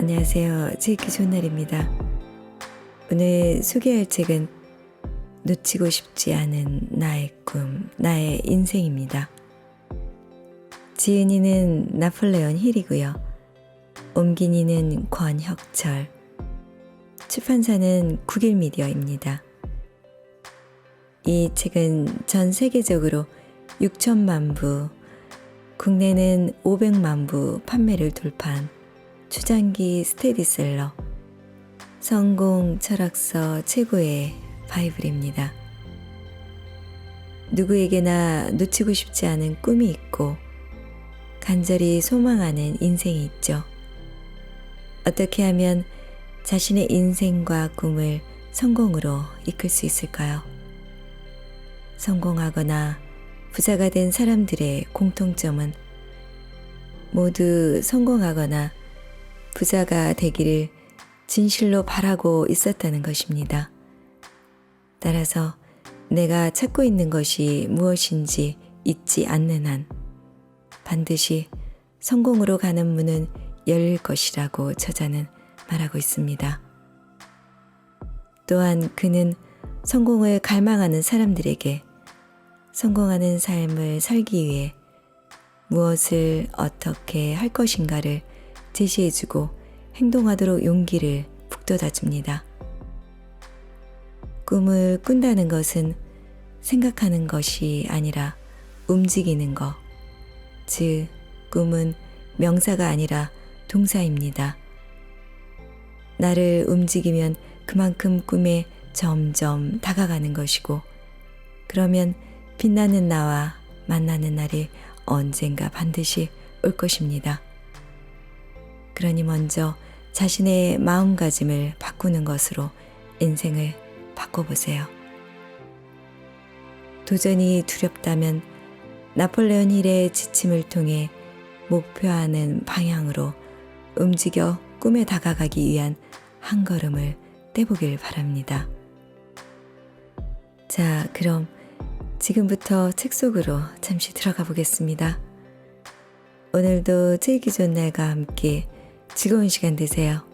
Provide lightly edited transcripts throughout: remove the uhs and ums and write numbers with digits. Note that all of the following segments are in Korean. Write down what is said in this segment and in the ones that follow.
안녕하세요. 지기 좋은 날입니다. 오늘 소개할 책은 놓치고 싶지 않은 나의 꿈, 나의 인생입니다. 지은이는 나폴레온 힐이고요. 옮긴이는 권혁철, 출판사는 국일미디어입니다. 이 책은 전 세계적으로 6천만 부, 국내는 500만 부 판매를 돌파한 초장기 스테디셀러, 성공 철학서 최고의 바이블입니다. 누구에게나 놓치고 싶지 않은 꿈이 있고 간절히 소망하는 인생이 있죠. 어떻게 하면 자신의 인생과 꿈을 성공으로 이끌 수 있을까요? 성공하거나 부자가 된 사람들의 공통점은 모두 성공하거나 부자가 되기를 진실로 바라고 있었다는 것입니다. 따라서 내가 찾고 있는 것이 무엇인지 잊지 않는 한 반드시 성공으로 가는 문은 열릴 것이라고 저자는 말하고 있습니다. 또한 그는 성공을 갈망하는 사람들에게 성공하는 삶을 살기 위해 무엇을 어떻게 할 것인가를 제시해주고 행동하도록 용기를 북돋아줍니다. 꿈을 꾼다는 것은 생각하는 것이 아니라 움직이는 것, 즉 꿈은 명사가 아니라 동사입니다. 나를 움직이면 그만큼 꿈에 점점 다가가는 것이고, 그러면 빛나는 나와 만나는 날이 언젠가 반드시 올 것입니다. 그러니 먼저 자신의 마음가짐을 바꾸는 것으로 인생을 바꿔보세요. 도전이 두렵다면 나폴레온 힐의 지침을 통해 목표하는 방향으로 움직여 꿈에 다가가기 위한 한 걸음을 떼보길 바랍니다. 자, 그럼 지금부터 책 속으로 잠시 들어가 보겠습니다. 오늘도 책이 좋은 날과 함께 즐거운 시간 되세요.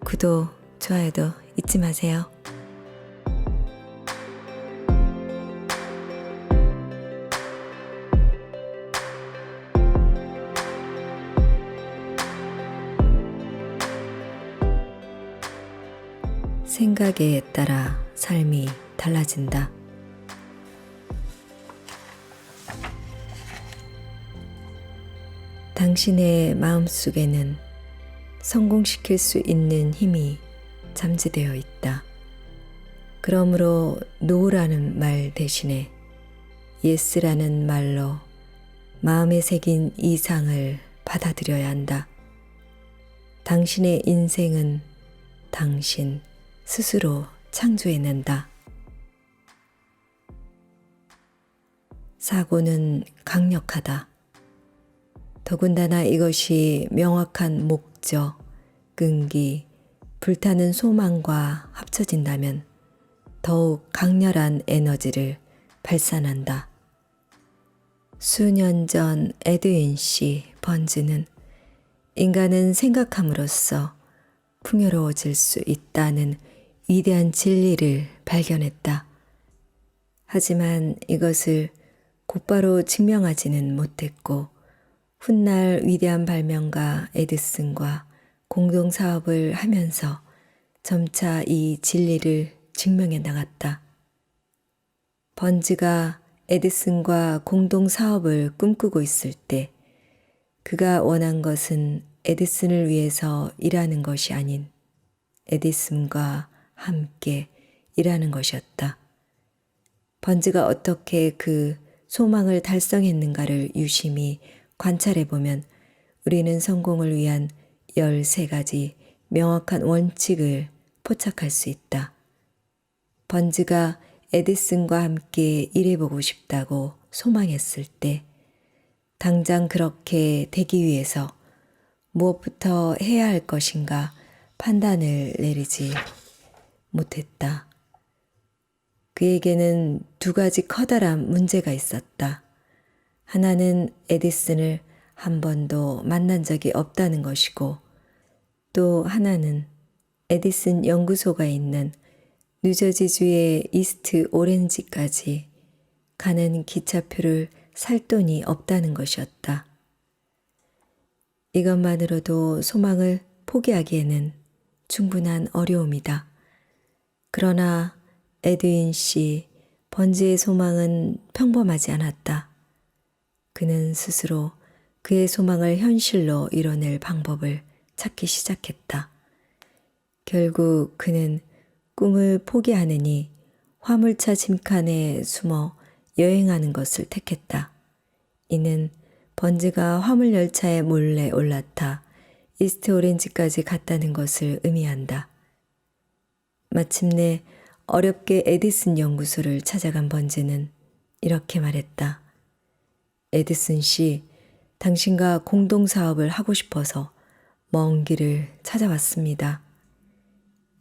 구독, 좋아요도 잊지 마세요. 생각에 따라 삶이 달라진다. 당신의 마음속에는 성공시킬 수 있는 힘이 잠재되어 있다. 그러므로 노라는 말 대신에 예스라는 말로 마음에 새긴 이상을 받아들여야 한다. 당신의 인생은 당신 스스로 창조해낸다. 사고는 강력하다. 더군다나 이것이 명확한 목적, 끈기, 불타는 소망과 합쳐진다면 더욱 강렬한 에너지를 발산한다. 수년 전 에드윈 C. 번즈는 인간은 생각함으로써 풍요로워질 수 있다는 위대한 진리를 발견했다. 하지만 이것을 곧바로 증명하지는 못했고 훗날 위대한 발명가 에디슨과 공동사업을 하면서 점차 이 진리를 증명해 나갔다. 번즈가 에디슨과 공동사업을 꿈꾸고 있을 때 그가 원한 것은 에디슨을 위해서 일하는 것이 아닌 에디슨과 함께 일하는 것이었다. 번즈가 어떻게 그 소망을 달성했는가를 유심히 관찰해보면 우리는 성공을 위한 13가지 명확한 원칙을 포착할 수 있다. 번즈가 에디슨과 함께 일해보고 싶다고 소망했을 때 당장 그렇게 되기 위해서 무엇부터 해야 할 것인가 판단을 내리지 못했다. 그에게는 2가지 커다란 문제가 있었다. 하나는 에디슨을 한 번도 만난 적이 없다는 것이고 또 하나는 에디슨 연구소가 있는 뉴저지주의 이스트 오렌지까지 가는 기차표를 살 돈이 없다는 것이었다. 이것만으로도 소망을 포기하기에는 충분한 어려움이다. 그러나 에드윈 씨 번지의 소망은 평범하지 않았다. 그는 스스로 그의 소망을 현실로 이뤄낼 방법을 찾기 시작했다. 결국 그는 꿈을 포기하느니 화물차 짐칸에 숨어 여행하는 것을 택했다. 이는 번지가 화물열차에 몰래 올라타 이스트 오렌지까지 갔다는 것을 의미한다. 마침내 어렵게 에디슨 연구소를 찾아간 번지는 이렇게 말했다. 에디슨 씨, 당신과 공동사업을 하고 싶어서 먼 길을 찾아왔습니다.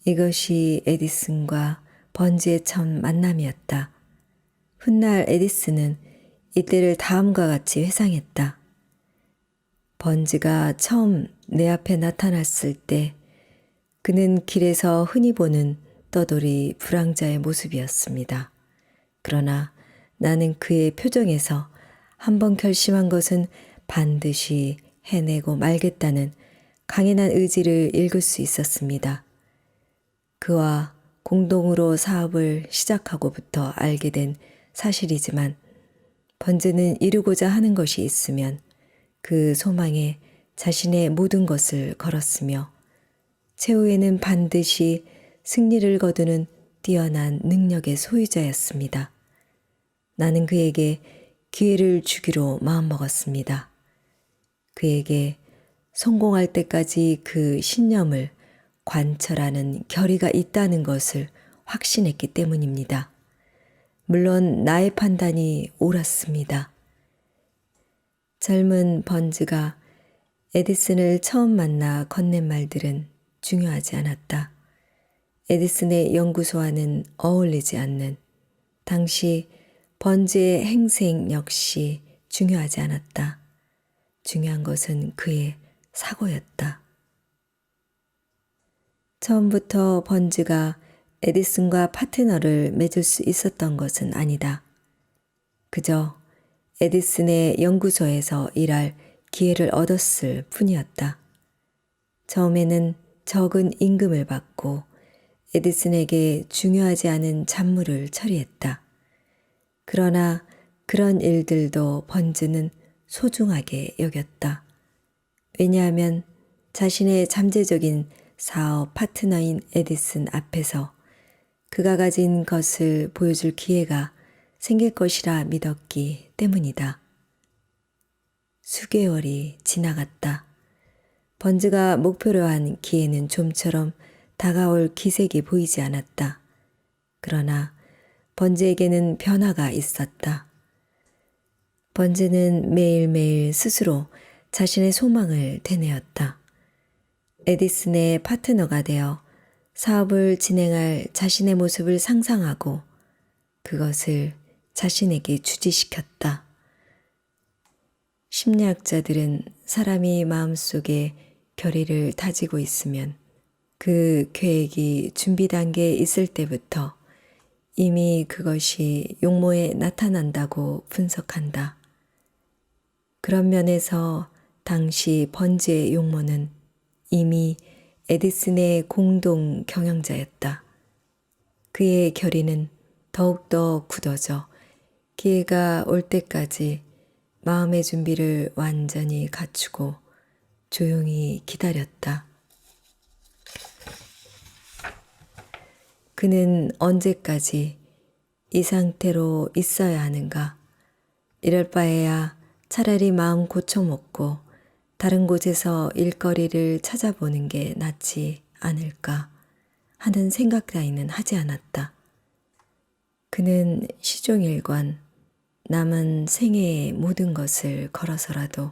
이것이 에디슨과 번지의 첫 만남이었다. 훗날 에디슨은 이때를 다음과 같이 회상했다. 번지가 처음 내 앞에 나타났을 때 그는 길에서 흔히 보는 떠돌이 불황자의 모습이었습니다. 그러나 나는 그의 표정에서 한번 결심한 것은 반드시 해내고 말겠다는 강인한 의지를 읽을 수 있었습니다. 그와 공동으로 사업을 시작하고부터 알게 된 사실이지만 번즈는 이루고자 하는 것이 있으면 그 소망에 자신의 모든 것을 걸었으며 최후에는 반드시 승리를 거두는 뛰어난 능력의 소유자였습니다. 나는 그에게 기회를 주기로 마음먹었습니다. 그에게 성공할 때까지 그 신념을 관철하는 결의가 있다는 것을 확신했기 때문입니다. 물론 나의 판단이 옳았습니다. 젊은 번즈가 에디슨을 처음 만나 건넨 말들은 중요하지 않았다. 에디슨의 연구소와는 어울리지 않는 당시 번즈의 행생 역시 중요하지 않았다. 중요한 것은 그의 사고였다. 처음부터 번즈가 에디슨과 파트너를 맺을 수 있었던 것은 아니다. 그저 에디슨의 연구소에서 일할 기회를 얻었을 뿐이었다. 처음에는 적은 임금을 받고 에디슨에게 중요하지 않은 잡무를 처리했다. 그러나 그런 일들도 번즈는 소중하게 여겼다. 왜냐하면 자신의 잠재적인 사업 파트너인 에디슨 앞에서 그가 가진 것을 보여줄 기회가 생길 것이라 믿었기 때문이다. 수개월이 지나갔다. 번즈가 목표로 한 기회는 좀처럼 다가올 기색이 보이지 않았다. 그러나 번즈에게는 변화가 있었다. 번즈는 매일매일 스스로 자신의 소망을 되뇌었다. 에디슨의 파트너가 되어 사업을 진행할 자신의 모습을 상상하고 그것을 자신에게 주지시켰다. 심리학자들은 사람이 마음속에 결의를 다지고 있으면 그 계획이 준비 단계에 있을 때부터 이미 그것이 용모에 나타난다고 분석한다. 그런 면에서 당시 번지의 용모는 이미 에디슨의 공동 경영자였다. 그의 결의는 더욱더 굳어져 기회가 올 때까지 마음의 준비를 완전히 갖추고 조용히 기다렸다. 그는 언제까지 이 상태로 있어야 하는가? 이럴 바에야 차라리 마음 고쳐먹고 다른 곳에서 일거리를 찾아보는 게 낫지 않을까 하는 생각 따위는 하지 않았다. 그는 시종일관 남은 생애의 모든 것을 걸어서라도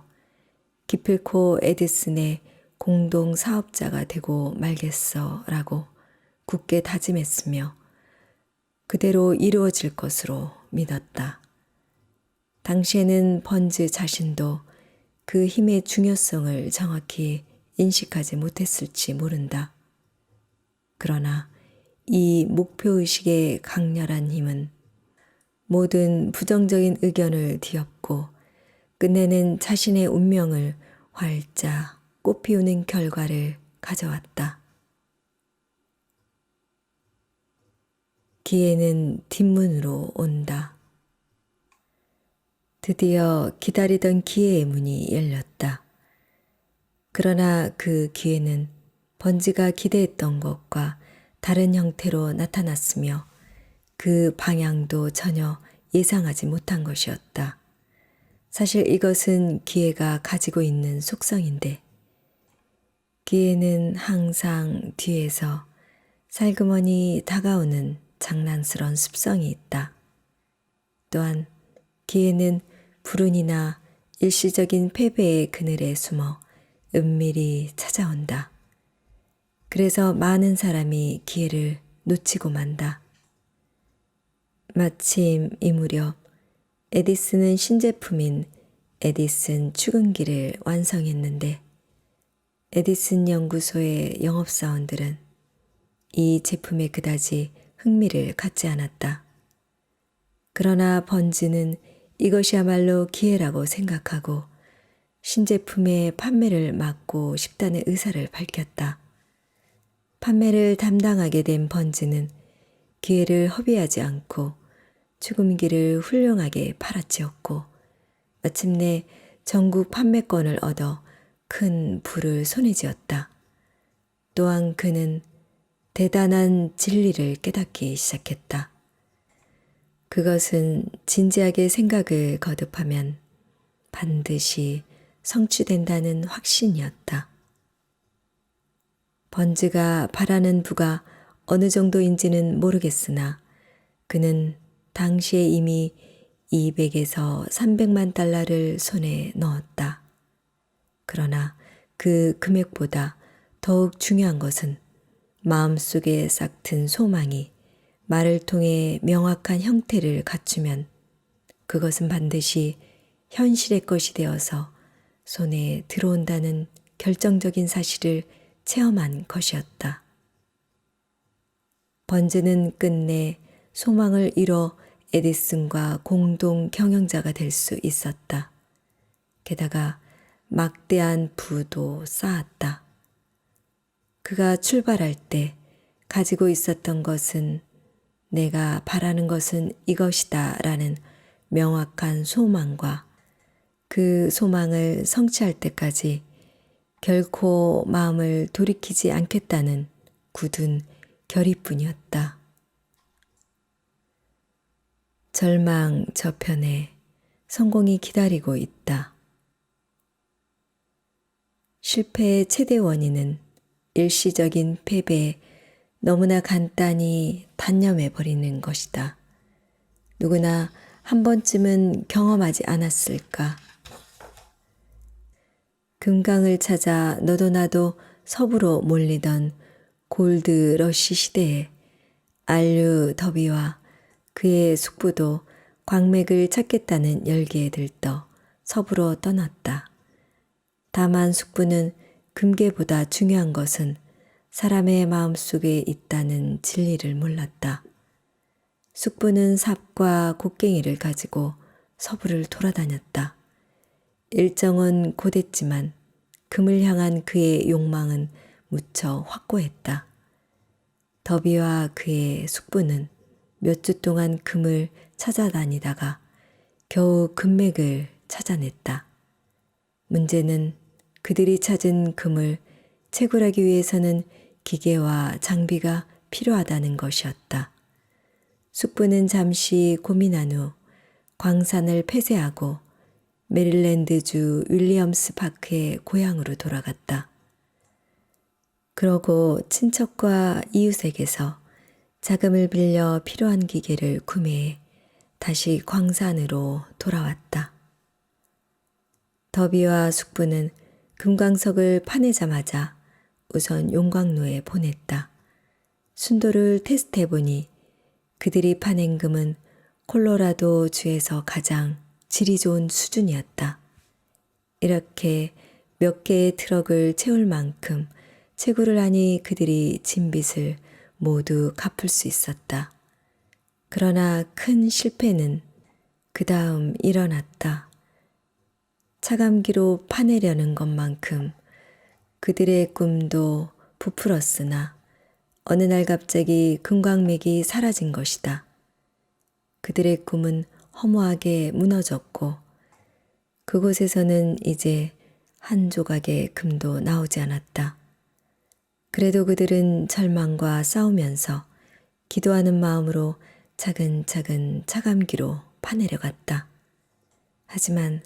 기필코 에디슨의 공동 사업자가 되고 말겠어라고 굳게 다짐했으며 그대로 이루어질 것으로 믿었다. 당시에는 번즈 자신도 그 힘의 중요성을 정확히 인식하지 못했을지 모른다. 그러나 이 목표의식의 강렬한 힘은 모든 부정적인 의견을 뒤엎고 끝내는 자신의 운명을 활짝 꽃피우는 결과를 가져왔다. 기회는 뒷문으로 온다. 드디어 기다리던 기회의 문이 열렸다. 그러나 그 기회는 번지가 기대했던 것과 다른 형태로 나타났으며 그 방향도 전혀 예상하지 못한 것이었다. 사실 이것은 기회가 가지고 있는 속성인데 기회는 항상 뒤에서 살그머니 다가오는 장난스러운 습성이 있다. 또한 기회는 불운이나 일시적인 패배의 그늘에 숨어 은밀히 찾아온다. 그래서 많은 사람이 기회를 놓치고 만다. 마침 이 무렵 에디슨은 신제품인 에디슨 축음기를 완성했는데 에디슨 연구소의 영업사원들은 이 제품에 그다지 흥미를 갖지 않았다. 그러나 번즈는 이것이야말로 기회라고 생각하고 신제품의 판매를 막고 싶다는 의사를 밝혔다. 판매를 담당하게 된 번즈는 기회를 허비하지 않고 축음기를 훌륭하게 팔아치웠고 마침내 전국 판매권을 얻어 큰 부를 손에 쥐었다. 또한 그는 대단한 진리를 깨닫기 시작했다. 그것은 진지하게 생각을 거듭하면 반드시 성취된다는 확신이었다. 번즈가 바라는 부가 어느 정도인지는 모르겠으나 그는 당시에 이미 200에서 300만 달러를 손에 넣었다. 그러나 그 금액보다 더욱 중요한 것은 마음속에 싹튼 소망이 말을 통해 명확한 형태를 갖추면 그것은 반드시 현실의 것이 되어서 손에 들어온다는 결정적인 사실을 체험한 것이었다. 번즈는 끝내 소망을 이뤄 에디슨과 공동 경영자가 될 수 있었다. 게다가 막대한 부도 쌓았다. 그가 출발할 때 가지고 있었던 것은 내가 바라는 것은 이것이다 라는 명확한 소망과 그 소망을 성취할 때까지 결코 마음을 돌이키지 않겠다는 굳은 결의뿐이었다. 절망 저편에 성공이 기다리고 있다. 실패의 최대 원인은 일시적인 패배에 너무나 간단히 단념해버리는 것이다. 누구나 한 번쯤은 경험하지 않았을까? 금강을 찾아 너도 나도 서부로 몰리던 골드 러시 시대에 알류 더비와 그의 숙부도 광맥을 찾겠다는 열기에 들떠 서부로 떠났다. 다만 숙부는 금괴보다 중요한 것은 사람의 마음속에 있다는 진리를 몰랐다. 숙부는 삽과 곡괭이를 가지고 서부를 돌아다녔다. 일정은 곧했지만 금을 향한 그의 욕망은 무척 확고했다. 더비와 그의 숙부는 몇 주 동안 금을 찾아다니다가 겨우 금맥을 찾아냈다. 문제는 그들이 찾은 금을 채굴하기 위해서는 기계와 장비가 필요하다는 것이었다. 숙부는 잠시 고민한 후 광산을 폐쇄하고 메릴랜드주 윌리엄스 파크의 고향으로 돌아갔다. 그러고 친척과 이웃에게서 자금을 빌려 필요한 기계를 구매해 다시 광산으로 돌아왔다. 더비와 숙부는 금광석을 파내자마자 우선 용광로에 보냈다. 순도를 테스트해보니 그들이 파낸 금은 콜로라도 주에서 가장 질이 좋은 수준이었다. 이렇게 몇 개의 트럭을 채울 만큼 채굴을 하니 그들이 진 빚을 모두 갚을 수 있었다. 그러나 큰 실패는 그 다음 일어났다. 차감기로 파내려는 것만큼 그들의 꿈도 부풀었으나 어느 날 갑자기 금광맥이 사라진 것이다. 그들의 꿈은 허무하게 무너졌고 그곳에서는 이제 한 조각의 금도 나오지 않았다. 그래도 그들은 절망과 싸우면서 기도하는 마음으로 차근차근 차감기로 파내려갔다. 하지만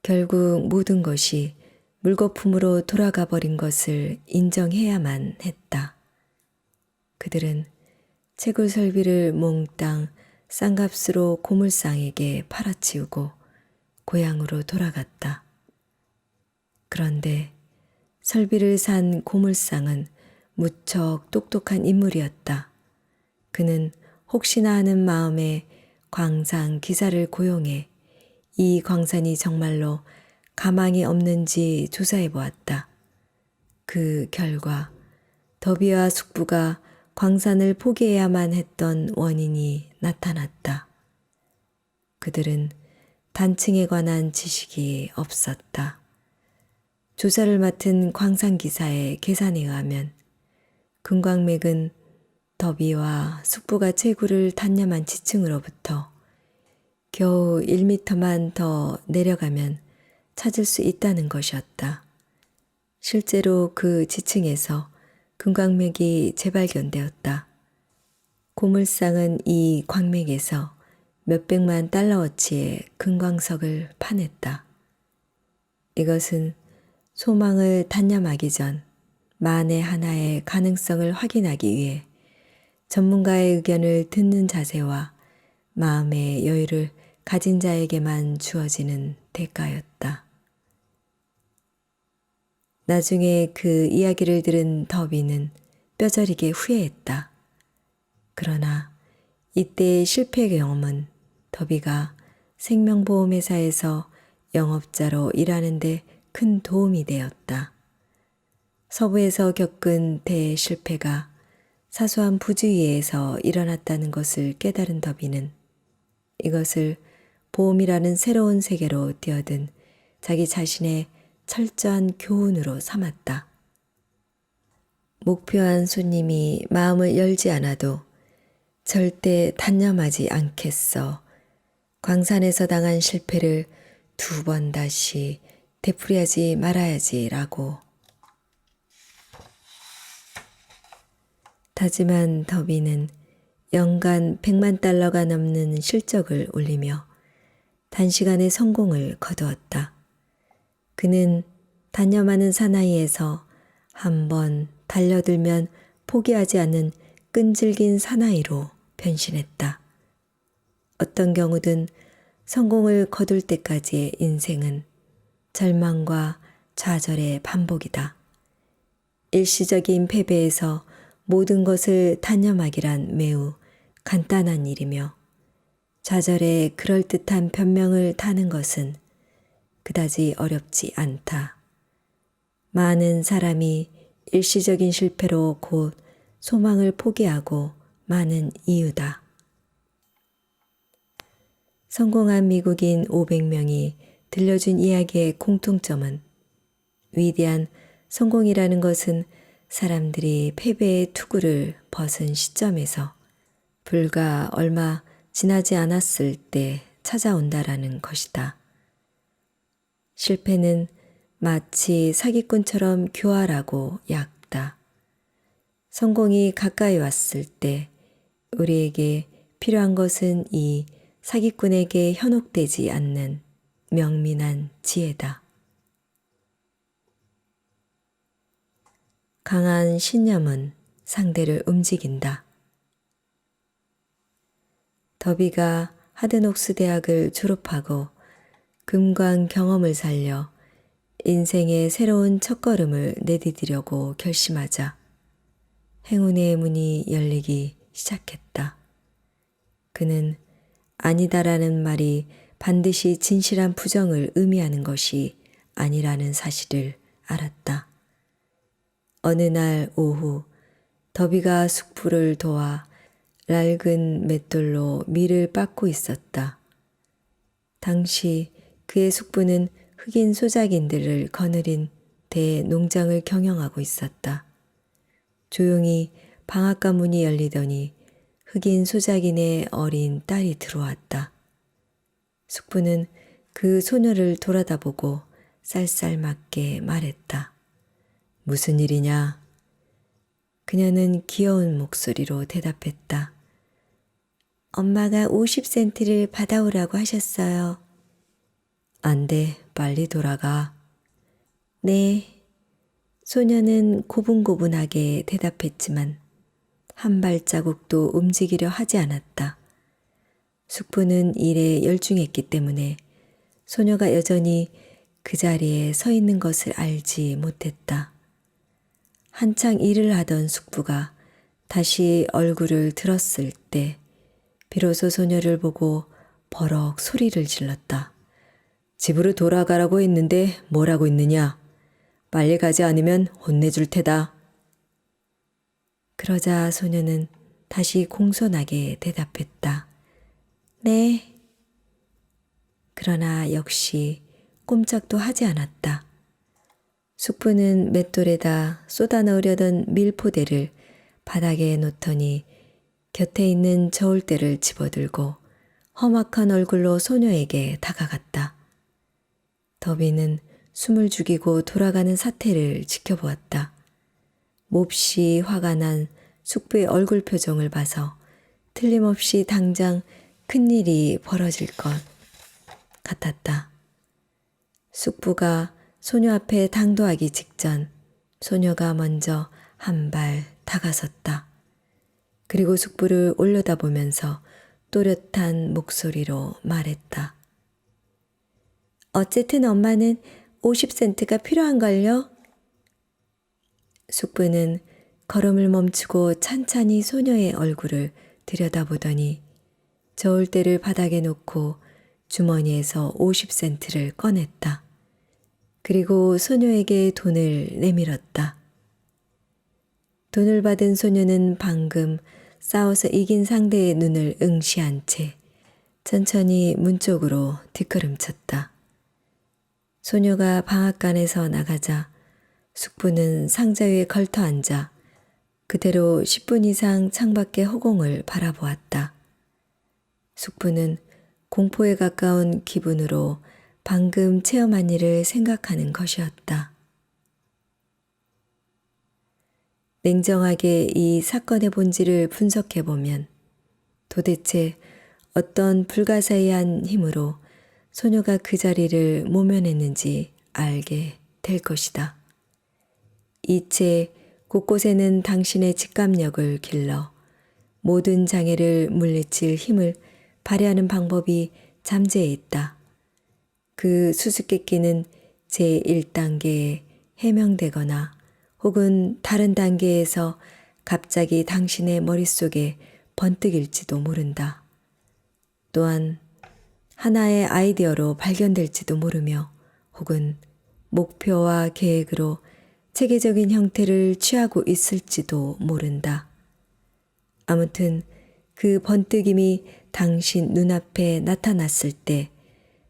결국 모든 것이 물거품으로 돌아가 버린 것을 인정해야만 했다. 그들은 채굴 설비를 몽땅 싼값으로 고물상에게 팔아치우고 고향으로 돌아갔다. 그런데 설비를 산 고물상은 무척 똑똑한 인물이었다. 그는 혹시나 하는 마음에 광산 기사를 고용해 이 광산이 정말로 가망이 없는지 조사해 보았다. 그 결과 더비와 숙부가 광산을 포기해야만 했던 원인이 나타났다. 그들은 단층에 관한 지식이 없었다. 조사를 맡은 광산기사의 계산에 의하면 금광맥은 더비와 숙부가 채굴을 단념한 지층으로부터 겨우 1미터만 더 내려가면 찾을 수 있다는 것이었다. 실제로 그 지층에서 금광맥이 재발견되었다. 고물상은 이 광맥에서 몇백만 달러어치의 금광석을 파냈다. 이것은 소망을 단념하기 전 만에 하나의 가능성을 확인하기 위해 전문가의 의견을 듣는 자세와 마음의 여유를 가진 자에게만 주어지는 대가였다. 나중에 그 이야기를 들은 더비는 뼈저리게 후회했다. 그러나 이때의 실패 경험은 더비가 생명보험회사에서 영업자로 일하는데 큰 도움이 되었다. 서부에서 겪은 대실패가 사소한 부주의에서 일어났다는 것을 깨달은 더비는 이것을 보험이라는 새로운 세계로 뛰어든 자기 자신의 철저한 교훈으로 삼았다. 목표한 손님이 마음을 열지 않아도 절대 단념하지 않겠어. 광산에서 당한 실패를 2번 다시 되풀이하지 말아야지라고. 다짐한 더비는 연간 100만 달러가 넘는 실적을 올리며 단시간에 성공을 거두었다. 그는 단념하는 사나이에서 한번 달려들면 포기하지 않는 끈질긴 사나이로 변신했다. 어떤 경우든 성공을 거둘 때까지의 인생은 절망과 좌절의 반복이다. 일시적인 패배에서 모든 것을 단념하기란 매우 간단한 일이며 좌절의 그럴듯한 변명을 타는 것은 그다지 어렵지 않다. 많은 사람이 일시적인 실패로 곧 소망을 포기하고 마는 이유다. 성공한 미국인 500명이 들려준 이야기의 공통점은 위대한 성공이라는 것은 사람들이 패배의 투구를 벗은 시점에서 불과 얼마 지나지 않았을 때 찾아온다라는 것이다. 실패는 마치 사기꾼처럼 교활하고 얕다. 성공이 가까이 왔을 때 우리에게 필요한 것은 이 사기꾼에게 현혹되지 않는 명민한 지혜다. 강한 신념은 상대를 움직인다. 더비가 하드녹스 대학을 졸업하고 금광 경험을 살려 인생의 새로운 첫걸음을 내디디려고 결심하자 행운의 문이 열리기 시작했다. 그는 아니다라는 말이 반드시 진실한 부정을 의미하는 것이 아니라는 사실을 알았다. 어느 날 오후 더비가 숙부를 도와 낡은 맷돌로 밀을 빻고 있었다. 당시 그의 숙부는 흑인 소작인들을 거느린 대농장을 경영하고 있었다. 조용히 방앗간 문이 열리더니 흑인 소작인의 어린 딸이 들어왔다. 숙부는 그 소녀를 돌아다보고 쌀쌀맞게 말했다. 무슨 일이냐? 그녀는 귀여운 목소리로 대답했다. 엄마가 50센트를 받아오라고 하셨어요. 안 돼, 빨리 돌아가. 네. 소녀는 고분고분하게 대답했지만 한 발자국도 움직이려 하지 않았다. 숙부는 일에 열중했기 때문에 소녀가 여전히 그 자리에 서 있는 것을 알지 못했다. 한창 일을 하던 숙부가 다시 얼굴을 들었을 때 비로소 소녀를 보고 버럭 소리를 질렀다. 집으로 돌아가라고 했는데 뭐라고 했느냐? 빨리 가지 않으면 혼내줄 테다. 그러자 소녀는 다시 공손하게 대답했다. 네. 그러나 역시 꼼짝도 하지 않았다. 숙부는 맷돌에다 쏟아 넣으려던 밀포대를 바닥에 놓더니 곁에 있는 저울대를 집어들고 험악한 얼굴로 소녀에게 다가갔다. 더비는 숨을 죽이고 돌아가는 사태를 지켜보았다. 몹시 화가 난 숙부의 얼굴 표정을 봐서 틀림없이 당장 큰일이 벌어질 것 같았다. 숙부가 소녀 앞에 당도하기 직전 소녀가 먼저 한 발 다가섰다. 그리고 숙부를 올려다보면서 또렷한 목소리로 말했다. 어쨌든 엄마는 50센트가 필요한걸요? 숙부는 걸음을 멈추고 찬찬히 소녀의 얼굴을 들여다보더니 저울대를 바닥에 놓고 주머니에서 50센트를 꺼냈다. 그리고 소녀에게 돈을 내밀었다. 돈을 받은 소녀는 방금 싸워서 이긴 상대의 눈을 응시한 채 천천히 문 쪽으로 뒷걸음쳤다. 소녀가 방앗간에서 나가자 숙부는 상자 위에 걸터 앉아 그대로 10분 이상 창밖의 허공을 바라보았다. 숙부는 공포에 가까운 기분으로 방금 체험한 일을 생각하는 것이었다. 냉정하게 이 사건의 본질을 분석해보면 도대체 어떤 불가사의한 힘으로 소녀가 그 자리를 모면했는지 알게 될 것이다. 이체 곳곳에는 당신의 직감력을 길러 모든 장애를 물리칠 힘을 발휘하는 방법이 잠재해 있다. 그 수수께끼는 제1단계에 해명되거나 혹은 다른 단계에서 갑자기 당신의 머릿속에 번뜩일지도 모른다. 또한 하나의 아이디어로 발견될지도 모르며 혹은 목표와 계획으로 체계적인 형태를 취하고 있을지도 모른다. 아무튼 그 번뜩임이 당신 눈앞에 나타났을 때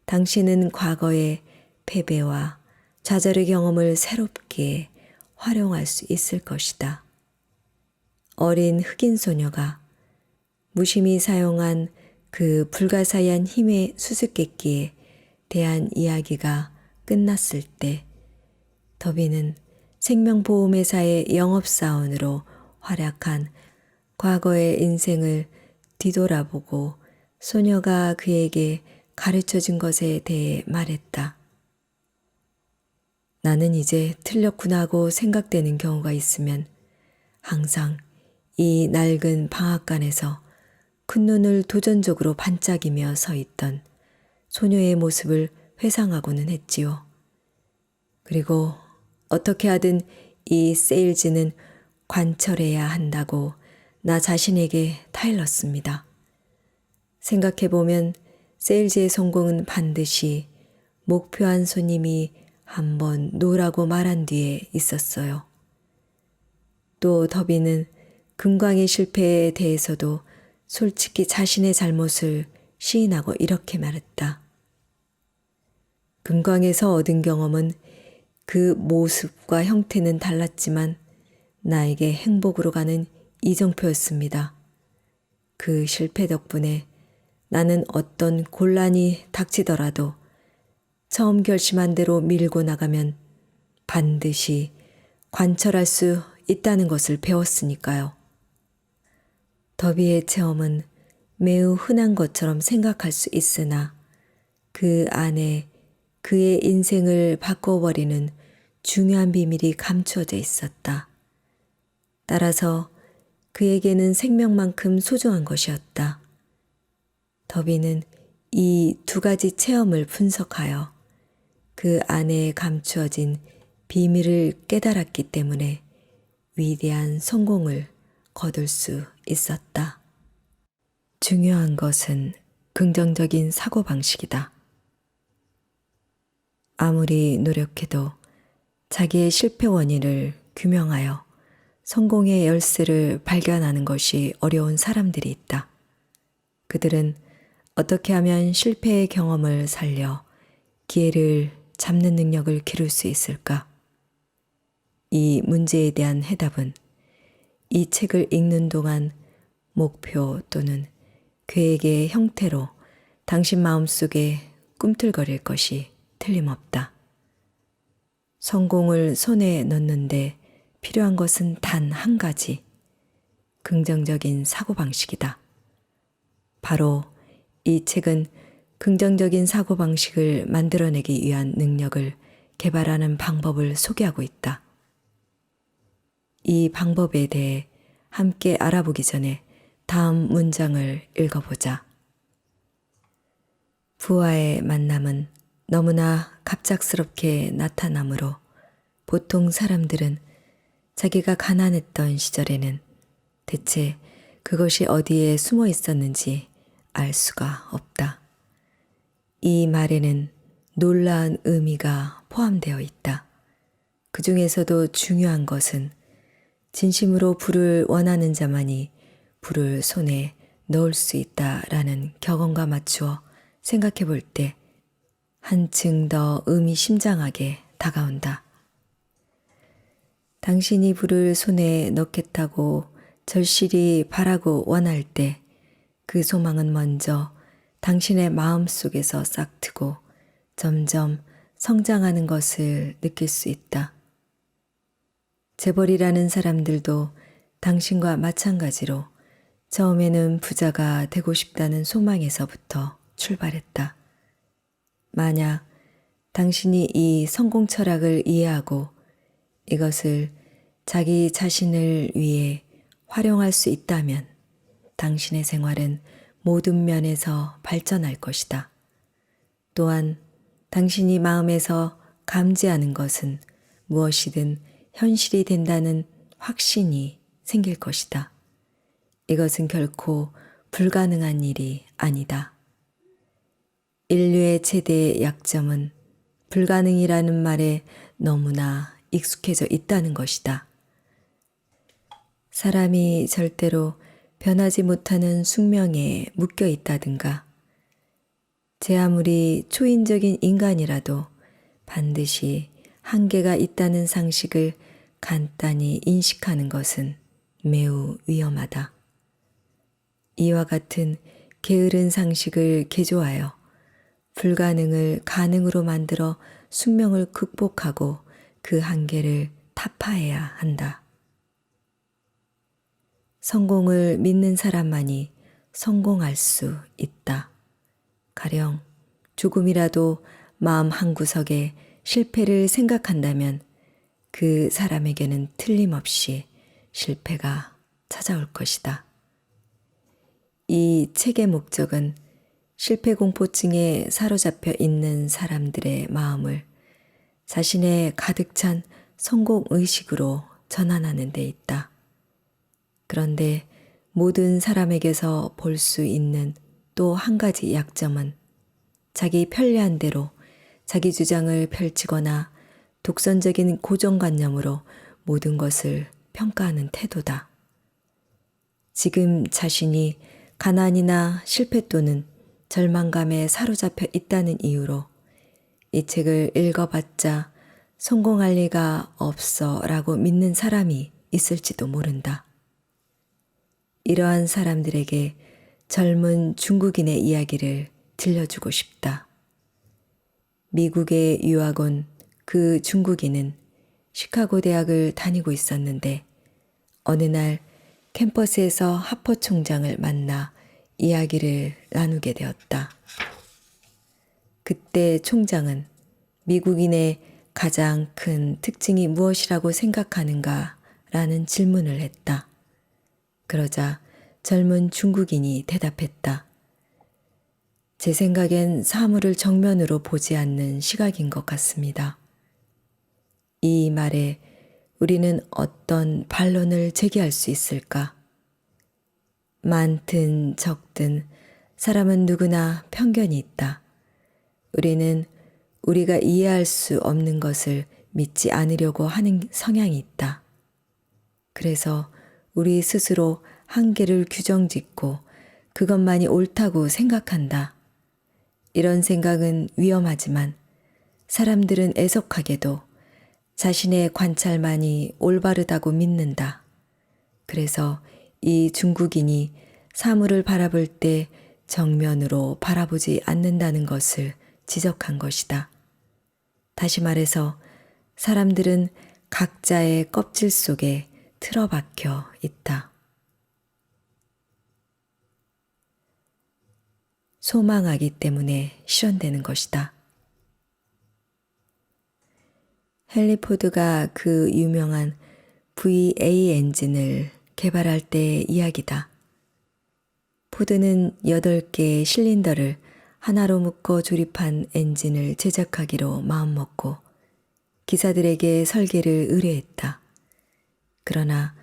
당신은 과거의 패배와 좌절의 경험을 새롭게 활용할 수 있을 것이다. 어린 흑인 소녀가 무심히 사용한 그 불가사의한 힘의 수수께끼에 대한 이야기가 끝났을 때 더비는 생명보험회사의 영업사원으로 활약한 과거의 인생을 뒤돌아보고 소녀가 그에게 가르쳐준 것에 대해 말했다. 나는 이제 틀렸구나 하고 생각되는 경우가 있으면 항상 이 낡은 방앗간에서 큰 눈을 도전적으로 반짝이며 서 있던 소녀의 모습을 회상하고는 했지요. 그리고 어떻게 하든 이 세일즈는 관철해야 한다고 나 자신에게 타일렀습니다. 생각해보면 세일즈의 성공은 반드시 목표한 손님이 한번 놓으라고 말한 뒤에 있었어요. 또 더비는 금광의 실패에 대해서도 솔직히 자신의 잘못을 시인하고 이렇게 말했다. 금광에서 얻은 경험은 그 모습과 형태는 달랐지만 나에게 행복으로 가는 이정표였습니다. 그 실패 덕분에 나는 어떤 곤란이 닥치더라도 처음 결심한 대로 밀고 나가면 반드시 관철할 수 있다는 것을 배웠으니까요. 더비의 체험은 매우 흔한 것처럼 생각할 수 있으나 그 안에 그의 인생을 바꿔버리는 중요한 비밀이 감추어져 있었다. 따라서 그에게는 생명만큼 소중한 것이었다. 더비는 이 두 가지 체험을 분석하여 그 안에 감추어진 비밀을 깨달았기 때문에 위대한 성공을 거둘 수 있었다. 중요한 것은 긍정적인 사고방식이다. 아무리 노력해도 자기의 실패 원인을 규명하여 성공의 열쇠를 발견하는 것이 어려운 사람들이 있다. 그들은 어떻게 하면 실패의 경험을 살려 기회를 잡는 능력을 기를 수 있을까? 이 문제에 대한 해답은 이 책을 읽는 동안 목표 또는 계획의 형태로 당신 마음속에 꿈틀거릴 것이 틀림없다. 성공을 손에 넣는데 필요한 것은 단 한 가지, 긍정적인 사고방식이다. 바로 이 책은 긍정적인 사고방식을 만들어내기 위한 능력을 개발하는 방법을 소개하고 있다. 이 방법에 대해 함께 알아보기 전에 다음 문장을 읽어보자. 부하의 만남은 너무나 갑작스럽게 나타나므로 보통 사람들은 자기가 가난했던 시절에는 대체 그것이 어디에 숨어 있었는지 알 수가 없다. 이 말에는 놀라운 의미가 포함되어 있다. 그 중에서도 중요한 것은 진심으로 부를 원하는 자만이 부를 손에 넣을 수 있다라는 격언과 맞추어 생각해 볼 때 한층 더 의미심장하게 다가온다. 당신이 부를 손에 넣겠다고 절실히 바라고 원할 때 그 소망은 먼저 당신의 마음 속에서 싹트고 점점 성장하는 것을 느낄 수 있다. 재벌이라는 사람들도 당신과 마찬가지로 처음에는 부자가 되고 싶다는 소망에서부터 출발했다. 만약 당신이 이 성공 철학을 이해하고 이것을 자기 자신을 위해 활용할 수 있다면 당신의 생활은 모든 면에서 발전할 것이다. 또한 당신이 마음에서 감지하는 것은 무엇이든 현실이 된다는 확신이 생길 것이다. 이것은 결코 불가능한 일이 아니다. 인류의 최대의 약점은 불가능이라는 말에 너무나 익숙해져 있다는 것이다. 사람이 절대로 변하지 못하는 숙명에 묶여 있다든가, 제 아무리 초인적인 인간이라도 반드시 한계가 있다는 상식을 간단히 인식하는 것은 매우 위험하다. 이와 같은 게으른 상식을 개조하여 불가능을 가능으로 만들어 숙명을 극복하고 그 한계를 타파해야 한다. 성공을 믿는 사람만이 성공할 수 있다. 가령 조금이라도 마음 한구석에 실패를 생각한다면 그 사람에게는 틀림없이 실패가 찾아올 것이다. 이 책의 목적은 실패 공포증에 사로잡혀 있는 사람들의 마음을 자신의 가득 찬 성공 의식으로 전환하는 데 있다. 그런데 모든 사람에게서 볼 수 있는 또 한 가지 약점은 자기 편리한 대로 자기 주장을 펼치거나 독선적인 고정관념으로 모든 것을 평가하는 태도다. 지금 자신이 가난이나 실패 또는 절망감에 사로잡혀 있다는 이유로 이 책을 읽어봤자 성공할 리가 없어 라고 믿는 사람이 있을지도 모른다. 이러한 사람들에게 젊은 중국인의 이야기를 들려주고 싶다. 미국에 유학 온 그 중국인은 시카고 대학을 다니고 있었는데 어느 날 캠퍼스에서 하퍼 총장을 만나 이야기를 나누게 되었다. 그때 총장은 미국인의 가장 큰 특징이 무엇이라고 생각하는가? 라는 질문을 했다. 그러자 젊은 중국인이 대답했다. 제 생각엔 사물을 정면으로 보지 않는 시각인 것 같습니다. 이 말에 우리는 어떤 반론을 제기할 수 있을까? 많든 적든 사람은 누구나 편견이 있다. 우리는 우리가 이해할 수 없는 것을 믿지 않으려고 하는 성향이 있다. 그래서 우리 스스로 한계를 규정짓고 그것만이 옳다고 생각한다. 이런 생각은 위험하지만 사람들은 애석하게도 자신의 관찰만이 올바르다고 믿는다. 그래서 이 중국인이 사물을 바라볼 때 정면으로 바라보지 않는다는 것을 지적한 것이다. 다시 말해서 사람들은 각자의 껍질 속에 틀어박혀 있다. 소망하기 때문에 실현되는 것이다. 헨리 포드가 그 유명한 VA 엔진을 개발할 때의 이야기다. 포드는 8개의 실린더를 하나로 묶어 조립한 엔진을 제작하기로 마음먹고 기사들에게 설계를 의뢰했다. 그러나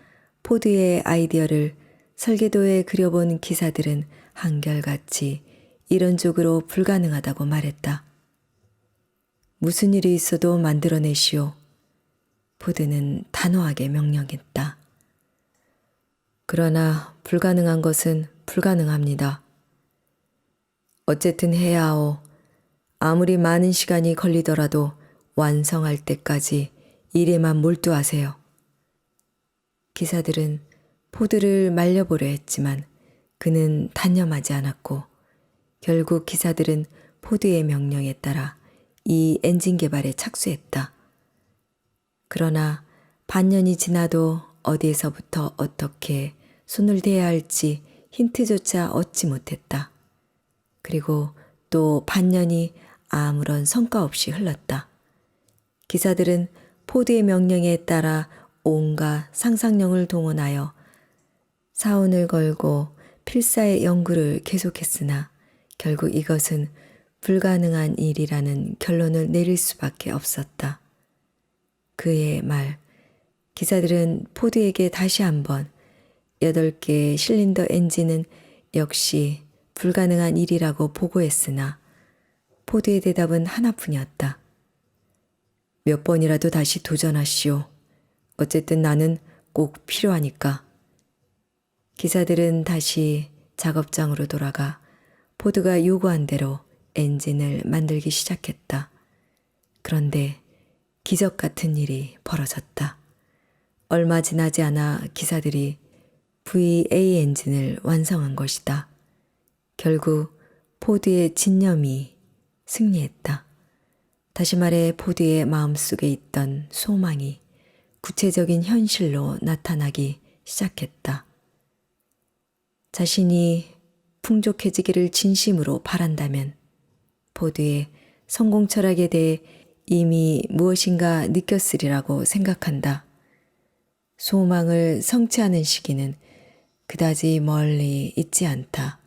포드의 아이디어를 설계도에 그려본 기사들은 한결같이 이론적으로 불가능하다고 말했다. 무슨 일이 있어도 만들어내시오. 포드는 단호하게 명령했다. 그러나 불가능한 것은 불가능합니다. 어쨌든 해야 하오. 아무리 많은 시간이 걸리더라도 완성할 때까지 일에만 몰두하세요. 기사들은 포드를 말려보려 했지만 그는 단념하지 않았고 결국 기사들은 포드의 명령에 따라 이 엔진 개발에 착수했다. 그러나 반년이 지나도 어디에서부터 어떻게 손을 대야 할지 힌트조차 얻지 못했다. 그리고 또 반년이 아무런 성과 없이 흘렀다. 기사들은 포드의 명령에 따라 온갖 상상력을 동원하여 사원을 걸고 필사의 연구를 계속했으나 결국 이것은 불가능한 일이라는 결론을 내릴 수밖에 없었다. 그의 말, 기사들은 포드에게 다시 한번 8개의 실린더 엔진은 역시 불가능한 일이라고 보고했으나 포드의 대답은 하나뿐이었다. 몇 번이라도 다시 도전하시오. 어쨌든 나는 꼭 필요하니까. 기사들은 다시 작업장으로 돌아가 포드가 요구한 대로 엔진을 만들기 시작했다. 그런데 기적 같은 일이 벌어졌다. 얼마 지나지 않아 기사들이 VA 엔진을 완성한 것이다. 결국 포드의 진념이 승리했다. 다시 말해 포드의 마음속에 있던 소망이 구체적인 현실로 나타나기 시작했다. 자신이 풍족해지기를 진심으로 바란다면 포드의 성공 철학에 대해 이미 무엇인가 느꼈으리라고 생각한다. 소망을 성취하는 시기는 그다지 멀리 있지 않다.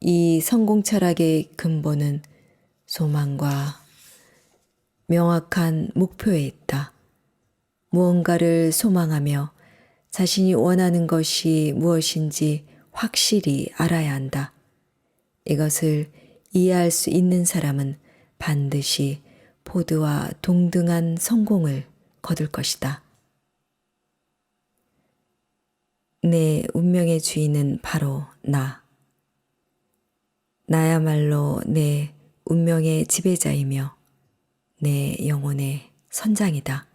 이 성공 철학의 근본은 소망과 명확한 목표에 있다. 무언가를 소망하며 자신이 원하는 것이 무엇인지 확실히 알아야 한다. 이것을 이해할 수 있는 사람은 반드시 포드와 동등한 성공을 거둘 것이다. 내 운명의 주인은 바로 나. 나야말로 내 운명의 지배자이며 내 영혼의 선장이다.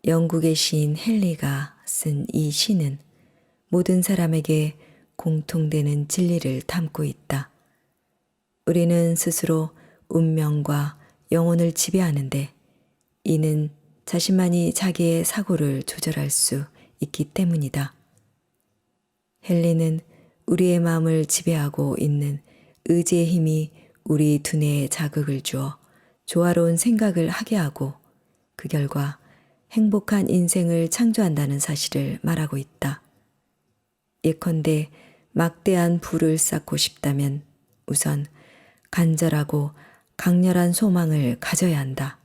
영국의 시인 헨리가 쓴 이 시는 모든 사람에게 공통되는 진리를 담고 있다. 우리는 스스로 운명과 영혼을 지배하는데 이는 자신만이 자기의 사고를 조절할 수 있기 때문이다. 헨리는 우리의 마음을 지배하고 있는 의지의 힘이 우리 두뇌에 자극을 주어 조화로운 생각을 하게 하고 그 결과 행복한 인생을 창조한다는 사실을 말하고 있다. 예컨대 막대한 부를 쌓고 싶다면 우선 간절하고 강렬한 소망을 가져야 한다.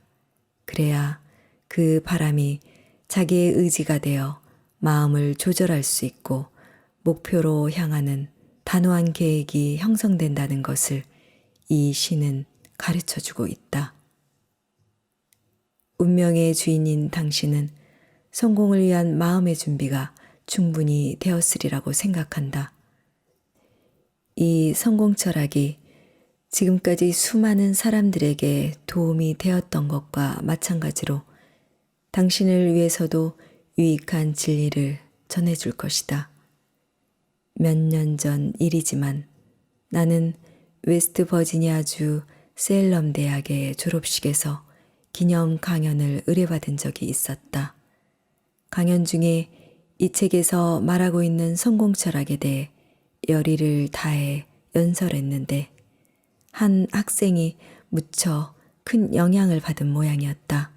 그래야 그 바람이 자기의 의지가 되어 마음을 조절할 수 있고 목표로 향하는 단호한 계획이 형성된다는 것을 이 시는 가르쳐주고 있다. 운명의 주인인 당신은 성공을 위한 마음의 준비가 충분히 되었으리라고 생각한다. 이 성공 철학이 지금까지 수많은 사람들에게 도움이 되었던 것과 마찬가지로 당신을 위해서도 유익한 진리를 전해줄 것이다. 몇 년 전 일이지만 나는 웨스트 버지니아주 셀럼 대학의 졸업식에서 기념 강연을 의뢰받은 적이 있었다. 강연 중에 이 책에서 말하고 있는 성공 철학에 대해 열의를 다해 연설했는데 한 학생이 무척 큰 영향을 받은 모양이었다.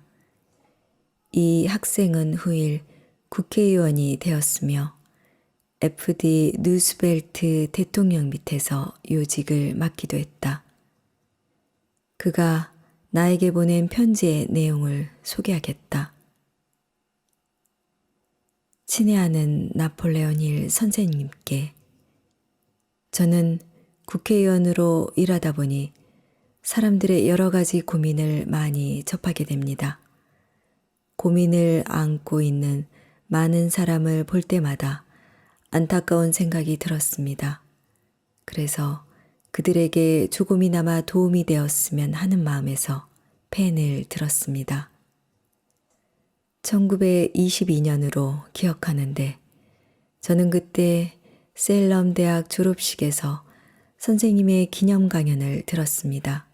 이 학생은 후일 국회의원이 되었으며 FD 누스벨트 대통령 밑에서 요직을 맡기도 했다. 그가 나에게 보낸 편지의 내용을 소개하겠다. 친애하는 나폴레옹 힐 선생님께 저는 국회의원으로 일하다 보니 사람들의 여러 가지 고민을 많이 접하게 됩니다. 고민을 안고 있는 많은 사람을 볼 때마다 안타까운 생각이 들었습니다. 그래서 그들에게 조금이나마 도움이 되었으면 하는 마음에서 펜을 들었습니다. 1922년으로 기억하는데 저는 그때 셀럼 대학 졸업식에서 선생님의 기념 강연을 들었습니다.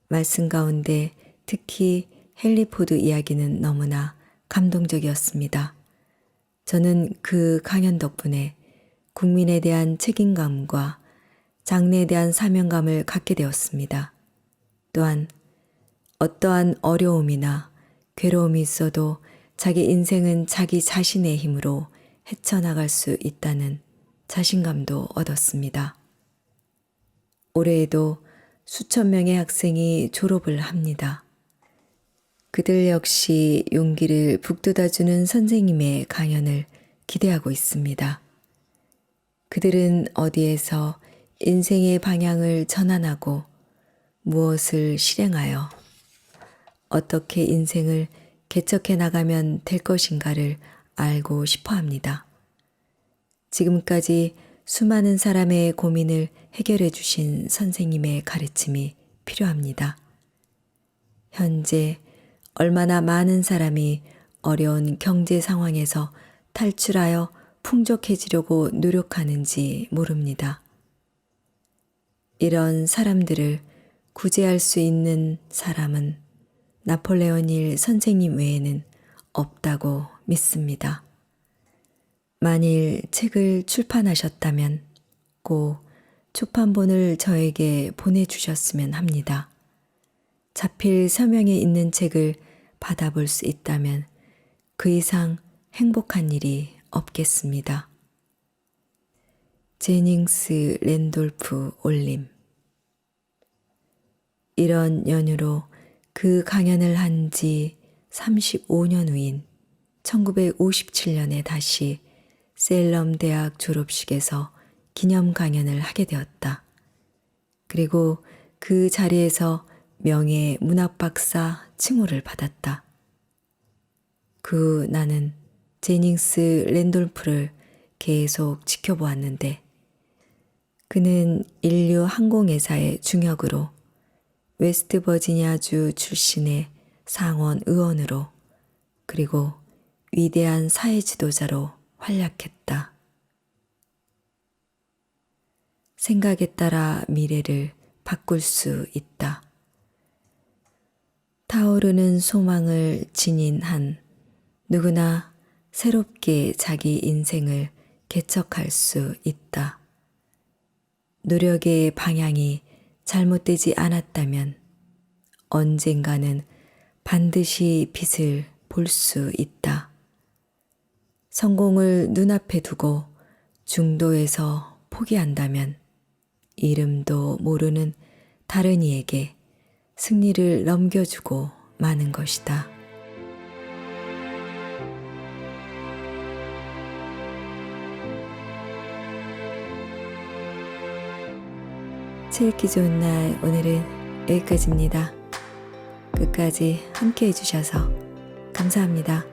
말씀 가운데 특히 헨리 포드 이야기는 너무나 감동적이었습니다. 저는 그 강연 덕분에 국민에 대한 책임감과 장래에 대한 사명감을 갖게 되었습니다. 또한 어떠한 어려움이나 괴로움이 있어도 자기 인생은 자기 자신의 힘으로 헤쳐나갈 수 있다는 자신감도 얻었습니다. 올해에도 수천 명의 학생이 졸업을 합니다. 그들 역시 용기를 북돋아주는 선생님의 강연을 기대하고 있습니다. 그들은 어디에서 인생의 방향을 전환하고 무엇을 실행하여 어떻게 인생을 개척해 나가면 될 것인가를 알고 싶어 합니다. 지금까지 수많은 사람의 고민을 해결해 주신 선생님의 가르침이 필요합니다. 현재 얼마나 많은 사람이 어려운 경제 상황에서 탈출하여 풍족해지려고 노력하는지 모릅니다. 이런 사람들을 구제할 수 있는 사람은 나폴레옹 힐 선생님 외에는 없다고 믿습니다. 만일 책을 출판하셨다면 꼭 초판본을 저에게 보내주셨으면 합니다. 자필 서명에 있는 책을 받아볼 수 있다면 그 이상 행복한 일이 없겠습니다. 제닝스 랜돌프 올림. 이런 연유로 그 강연을 한 지 35년 후인 1957년에 다시 셀럼 대학 졸업식에서 기념 강연을 하게 되었다. 그리고 그 자리에서 명예 문학박사 칭호를 받았다. 그 후 나는 제닝스 랜돌프를 계속 지켜보았는데 그는 인류 항공회사의 중역으로 웨스트버지니아주 출신의 상원 의원으로 그리고 위대한 사회 지도자로 활약했다. 생각에 따라 미래를 바꿀 수 있다. 타오르는 소망을 지닌 한 누구나 새롭게 자기 인생을 개척할 수 있다. 노력의 방향이 잘못되지 않았다면 언젠가는 반드시 빛을 볼 수 있다. 성공을 눈앞에 두고 중도에서 포기한다면 이름도 모르는 다른 이에게 승리를 넘겨주고 마는 것이다. 책 읽기 좋은 날 오늘은 여기까지입니다. 끝까지 함께 해주셔서 감사합니다.